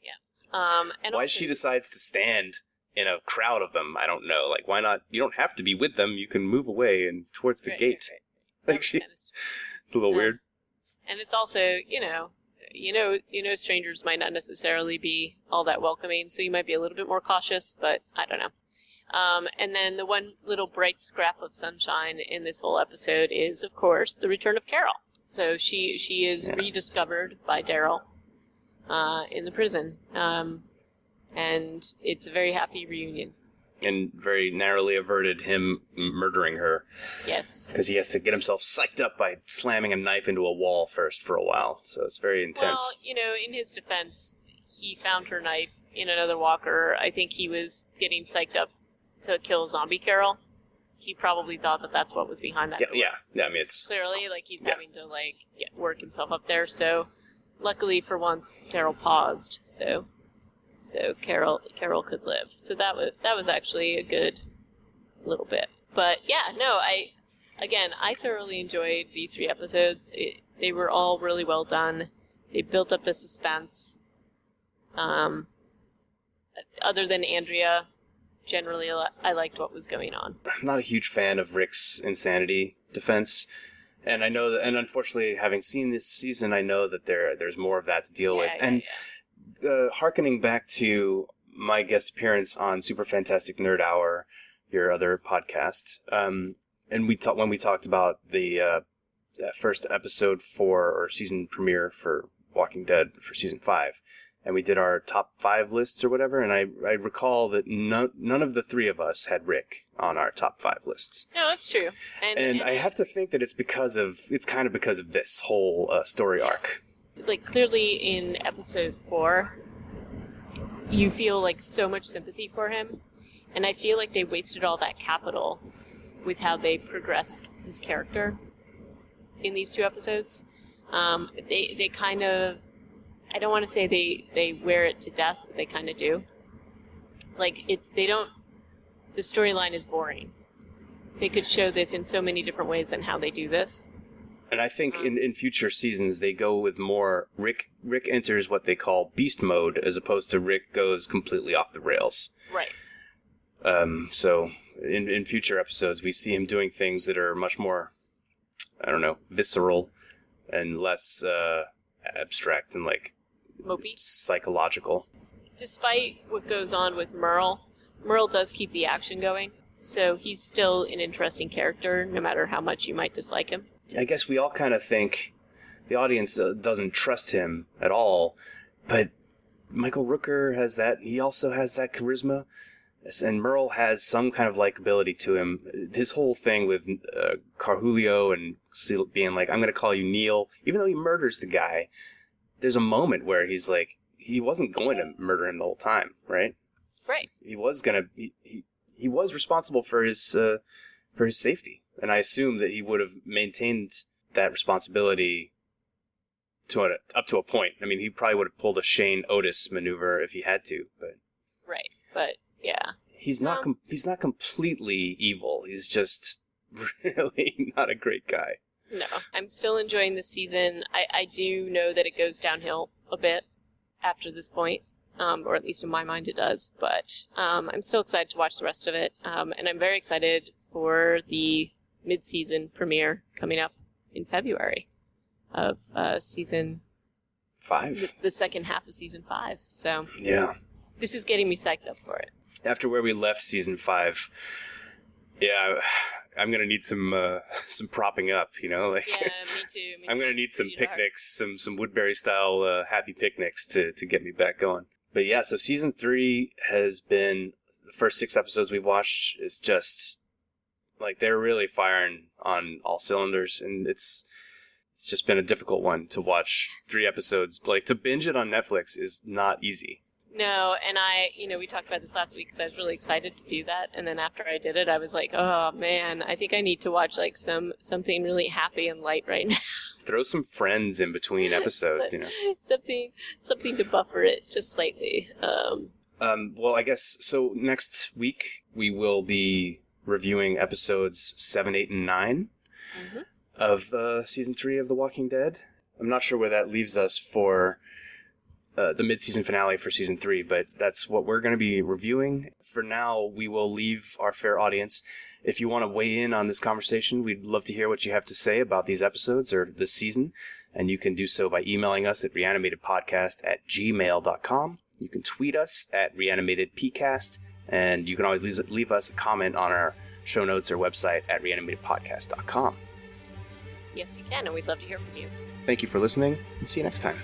Yeah. And why she decides to stand in a crowd of them, I don't know. Like, why not? You don't have to be with them. You can move away and towards the gate. Right. Like it's a little weird. And it's also, strangers might not necessarily be all that welcoming, so you might be a little bit more cautious, but I don't know. And then the one little bright scrap of sunshine in this whole episode is, of course, the return of Carol. So she is rediscovered by Daryl in the prison. And it's a very happy reunion. and very narrowly averted him murdering her. Yes. Because he has to get himself psyched up by slamming a knife into a wall first for a while. So it's very intense. Well, in his defense, he found her knife in another walker. I think he was getting psyched up to kill Zombie Carol. He probably thought that that's what was behind that door. Yeah. I mean, it's clearly he's having to work himself up there. So, luckily for once, Daryl paused. So Carol could live. So that was actually a good little bit. But yeah, no, I thoroughly enjoyed these 3 episodes. They were all really well done. They built up the suspense. Other than Andrea, generally I liked what was going on. I'm not a huge fan of Rick's insanity defense. And I know that, and unfortunately, having seen this season, I know that there's more of that to deal with. Hearkening back to my guest appearance on Super Fantastic Nerd Hour, your other podcast, and when we talked about the first episode or season premiere for Walking Dead for season 5, and we did our top 5 lists or whatever, and I recall that none of the 3 of us had Rick on our top 5 lists. No, that's true. And I have to think that it's because of this whole story arc. Clearly in episode 4, you feel so much sympathy for him, and I feel like they wasted all that capital with how they progress his character in these 2 episodes. They kind of, I don't want to say they wear it to death, but they kind of do. The storyline is boring. They could show this in so many different ways than how they do this. And I think in future seasons, they go with more Rick enters what they call beast mode, as opposed to Rick goes completely off the rails. Right. So in future episodes, we see him doing things that are much more, I don't know, visceral and less abstract and mopey, psychological. Despite what goes on with Merle does keep the action going, so he's still an interesting character, no matter how much you might dislike him. I guess we all kind of think the audience doesn't trust him at all, but Michael Rooker has that. He also has that charisma, and Merle has some kind of likability to him. His whole thing with Carhulio and being like, I'm going to call you Neil, even though he murders the guy, there's a moment where he's like, he wasn't going to murder him the whole time, right? Right. He was going to, he was responsible for his safety. And I assume that he would have maintained that responsibility up to a point. I mean, he probably would have pulled a Shane Otis maneuver if he had to, but right. But yeah, he's not completely evil. He's just really not a great guy. No, I'm still enjoying this season. I do know that it goes downhill a bit after this point, or at least in my mind it does. But I'm still excited to watch the rest of it, and I'm very excited for the mid-season premiere coming up in February of season 5. The second half of season 5. So yeah, this is getting me psyched up for it. After where we left season 5, yeah, I'm gonna need some propping up. Yeah, me too. I'm gonna need some picnics, some Woodbury style happy picnics to get me back going. But yeah, so season 3 has been, the first 6 episodes we've watched is just they're really firing on all cylinders, and it's just been a difficult one to watch 3 episodes. To binge it on Netflix is not easy. No, and we talked about this last week because I was really excited to do that, and then after I did it, I was like, oh man, I think I need to watch something really happy and light right now. Throw some Friends in between episodes, something to buffer it just slightly. Well, I guess so. Next week we will be reviewing episodes 7, 8, and 9 of season 3 of The Walking Dead. I'm not sure where that leaves us for the mid-season finale for season 3, but that's what we're going to be reviewing. For now, we will leave our fair audience. If you want to weigh in on this conversation, we'd love to hear what you have to say about these episodes or this season, and you can do so by emailing us at reanimatedpodcast@gmail.com. You can tweet us at reanimatedpcast, and you can always leave us a comment on our show notes or website at reanimatedpodcast.com. Yes, you can, and we'd love to hear from you. Thank you for listening, and see you next time.